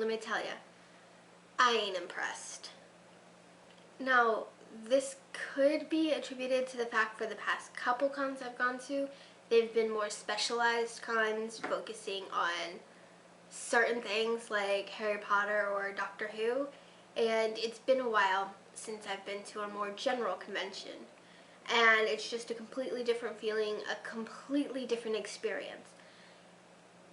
let me tell you, I ain't impressed. Now, this could be attributed to the fact for the past couple cons I've gone to, they've been more specialized cons focusing on certain things like Harry Potter or Doctor Who, and it's been a while since I've been to a more general convention. And it's just a completely different feeling, a completely different experience.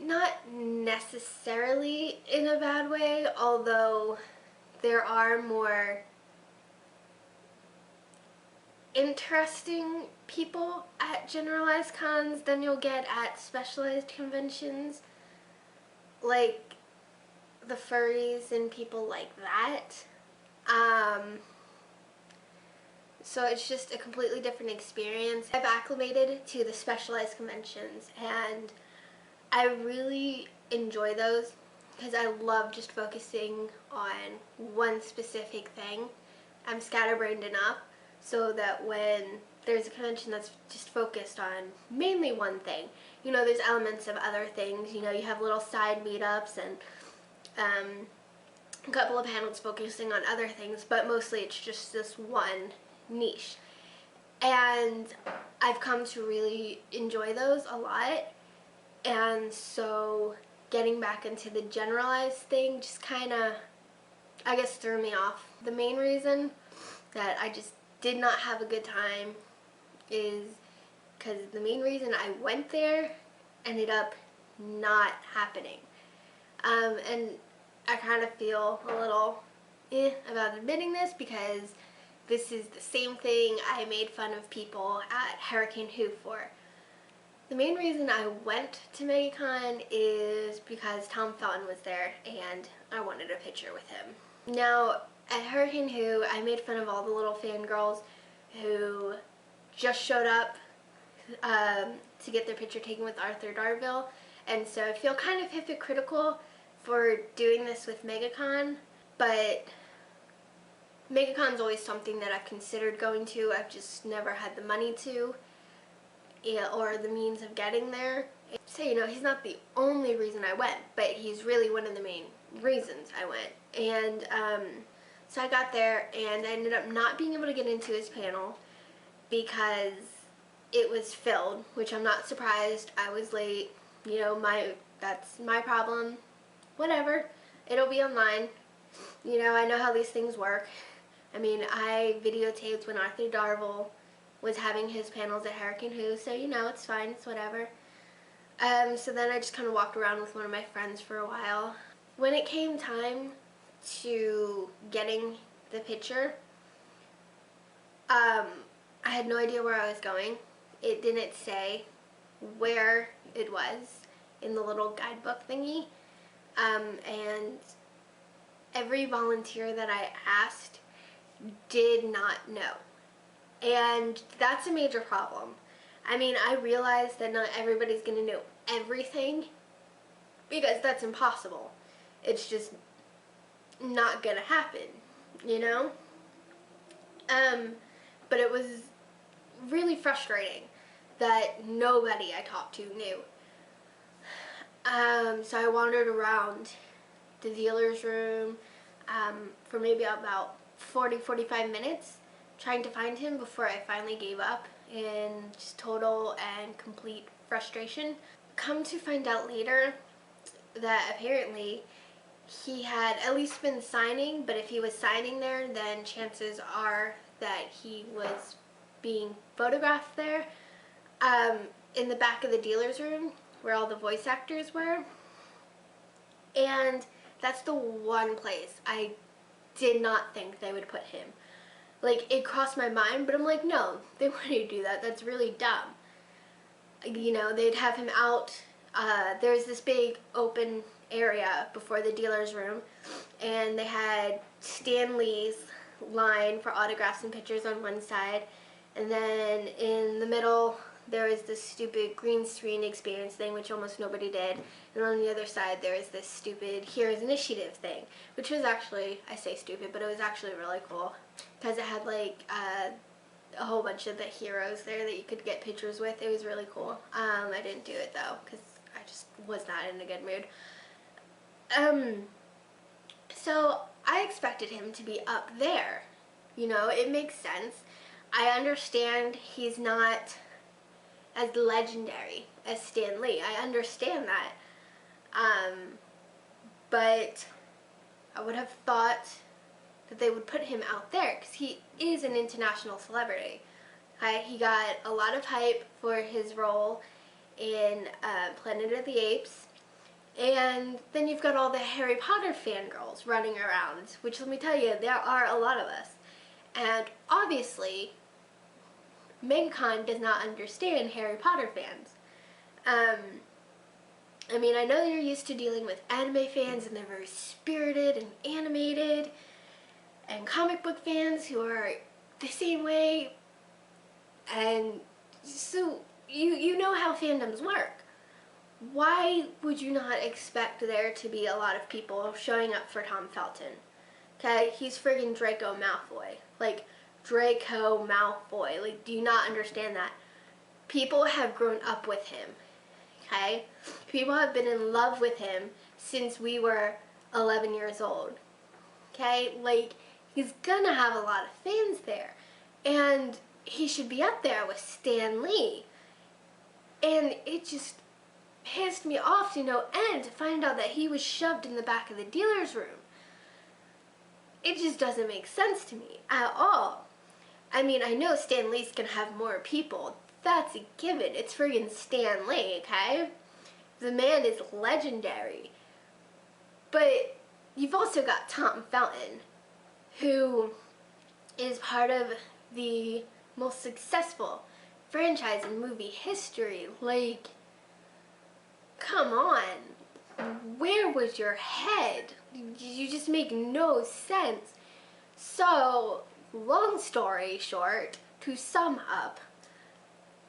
Not necessarily in a bad way, although there are more interesting people at generalized cons than you'll get at specialized conventions, like the furries and people like that. So it's just a completely different experience. I've acclimated to the specialized conventions and I really enjoy those because I love just focusing on one specific thing. I'm scatterbrained enough so that when there's a convention that's just focused on mainly one thing, you know, there's elements of other things, you know, you have little side meetups and a couple of panels focusing on other things, but mostly it's just this one niche. And I've come to really enjoy those a lot, and so getting back into the generalized thing just kind of, I guess, threw me off. The main reason that I just did not have a good time is because the main reason I went there ended up not happening. And I kind of feel a little about admitting this because this is the same thing I made fun of people at Hurricane Who for. The main reason I went to MegaCon is because Tom Felton was there and I wanted a picture with him. Now, at Hurricane Who, I made fun of all the little fangirls who just showed up to get their picture taken with Arthur Darvill, and so I feel kind of hypocritical for doing this with MegaCon, but MegaCon's always something that I've considered going to. I've just never had the money to, or the means of getting there. So, you know, he's not the only reason I went, but he's really one of the main reasons I went. And so I got there and I ended up not being able to get into his panel because it was filled, which I'm not surprised. I was late, you know, that's my problem. Whatever, it'll be online. You know, I know how these things work. I mean, I videotaped when Arthur Darvill was having his panels at Hurricane Who, so you know, it's fine, it's whatever. So then I just kind of walked around with one of my friends for a while. When it came time to getting the picture, I had no idea where I was going. It didn't say where it was in the little guidebook thingy. And every volunteer that I asked did not know. And that's a major problem. I mean, I realize that not everybody's going to know everything because that's impossible. It's just not going to happen, you know? But it was really frustrating that nobody I talked to knew. So I wandered around the dealer's room for maybe about 40-45 minutes trying to find him before I finally gave up in just total and complete frustration. Come to find out later that apparently he had at least been signing, but if he was signing there, then chances are that he was being photographed there in the back of the dealer's room where all the voice actors were. And that's the one place I did not think they would put him. Like, it crossed my mind, but I'm like, no, they wouldn't do that. That's really dumb. You know, they'd have him out. There's this big open area before the dealer's room, and they had Stan Lee's line for autographs and pictures on one side, and then in the middle there was this stupid green screen experience thing, which almost nobody did, and on the other side there was this stupid Heroes Initiative thing, which was actually, I say stupid, but it was actually really cool because it had like a whole bunch of the heroes there that you could get pictures with. It was really cool. I didn't do it though because I just was not in a good mood. So I expected him to be up there. You know, it makes sense. I understand he's not as legendary as Stan Lee. I understand that. But I would have thought that they would put him out there because he is an international celebrity. Okay? He got a lot of hype for his role in Planet of the Apes. And then you've got all the Harry Potter fangirls running around, which let me tell you, there are a lot of us. And obviously, MegaCon does not understand Harry Potter fans. I mean, I know you're used to dealing with anime fans and they're very spirited and animated, and comic book fans who are the same way, and so you know how fandoms work. Why would you not expect there to be a lot of people showing up for Tom Felton? Okay, he's friggin' Draco Malfoy. Like, Draco Malfoy. Like, do you not understand that? People have grown up with him. Okay? People have been in love with him since we were 11 years old. Okay? Like, he's gonna have a lot of fans there. And he should be up there with Stan Lee. And it just pissed me off to no end to find out that he was shoved in the back of the dealer's room. It just doesn't make sense to me at all. I mean, I know Stan Lee's gonna have more people. That's a given. It's friggin' Stan Lee, okay? The man is legendary. But you've also got Tom Felton, who is part of the most successful franchise in movie history. Like, come on. Where was your head? You just make no sense. So, long story short, to sum up,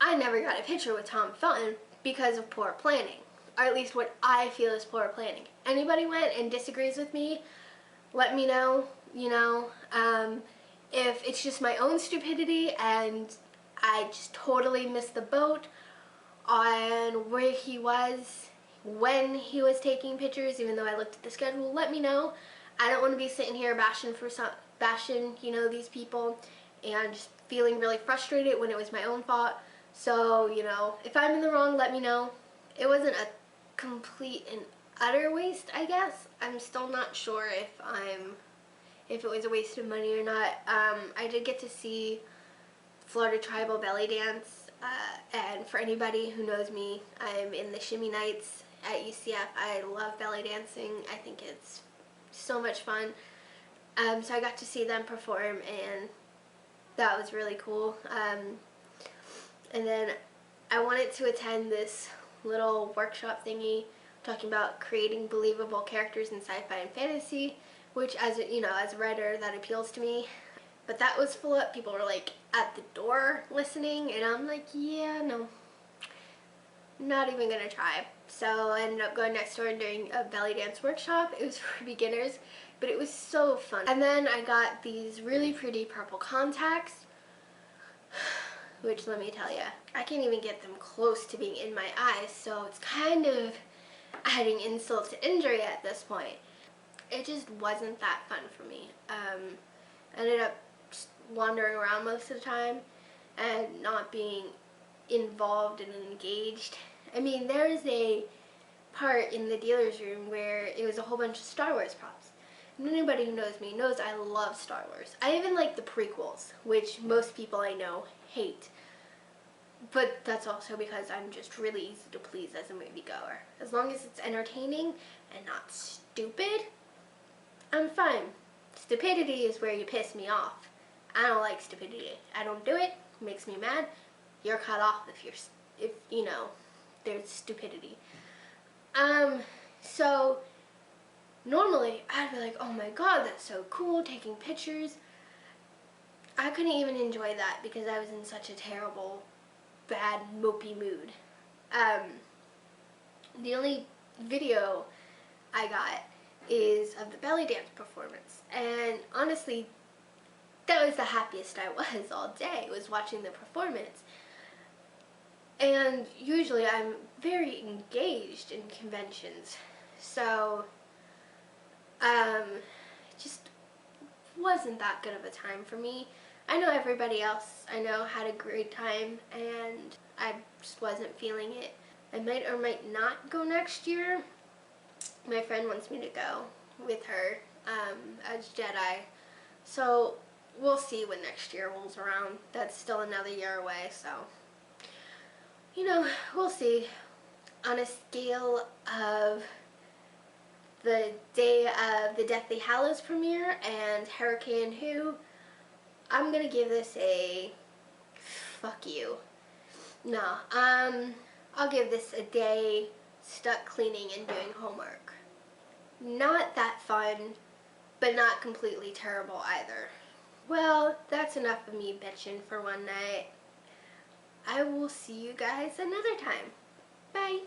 I never got a picture with Tom Felton because of poor planning. Or at least what I feel is poor planning. Anybody went and disagrees with me, let me know, you know. If it's just my own stupidity and I just totally missed the boat on where he was when he was taking pictures, even though I looked at the schedule, let me know. I don't want to be sitting here bashing, you know, these people and just feeling really frustrated when it was my own fault. So, you know, if I'm in the wrong, let me know. It wasn't a complete and utter waste, I guess. I'm still not sure if it was a waste of money or not. I did get to see Florida Tribal Belly Dance, and for anybody who knows me, I'm in the Shimmy Nights at UCF. I love belly dancing. I think it's so much fun. So I got to see them perform, and that was really cool. And then I wanted to attend this little workshop thingy talking about creating believable characters in sci-fi and fantasy, which, as you know, as a writer, that appeals to me. But that was full up. People were like at the door listening, and I'm like, yeah, no, not even gonna try. So I ended up going next door and doing a belly dance workshop. It was for beginners, but it was so fun. And then I got these really pretty purple contacts, which, let me tell you, I can't even get them close to being in my eyes, so it's kind of adding insult to injury at this point. It just wasn't that fun for me. I ended up just wandering around most of the time and not being involved and engaged. I mean, there's a part in the dealer's room where it was a whole bunch of Star Wars props. And anybody who knows me knows I love Star Wars. I even like the prequels, which most people I know hate. But that's also because I'm just really easy to please as a moviegoer. As long as it's entertaining and not stupid, I'm fine. Stupidity is where you piss me off. I don't like stupidity. I don't do it. It makes me mad. You're cut off if you know, there's stupidity. So normally I'd be like, oh my god, that's so cool, taking pictures. I couldn't even enjoy that because I was in such a terrible, bad, mopey mood. The only video I got is of the belly dance performance, and honestly, that was the happiest I was all day, was watching the performance. And usually I'm very engaged in conventions, so wasn't that good of a time for me. I know everybody else I know had a great time, and I just wasn't feeling it. I might or might not go next year. My friend wants me to go with her as Jedi. So we'll see when next year rolls around. That's still another year away, so you know, we'll see. On a scale of the day of the Deathly Hallows premiere and Hurricane Who, I'm gonna give this a fuck you. No, I'll give this a day stuck cleaning and doing homework. Not that fun, but not completely terrible either. Well, that's enough of me bitching for one night. I will see you guys another time. Bye.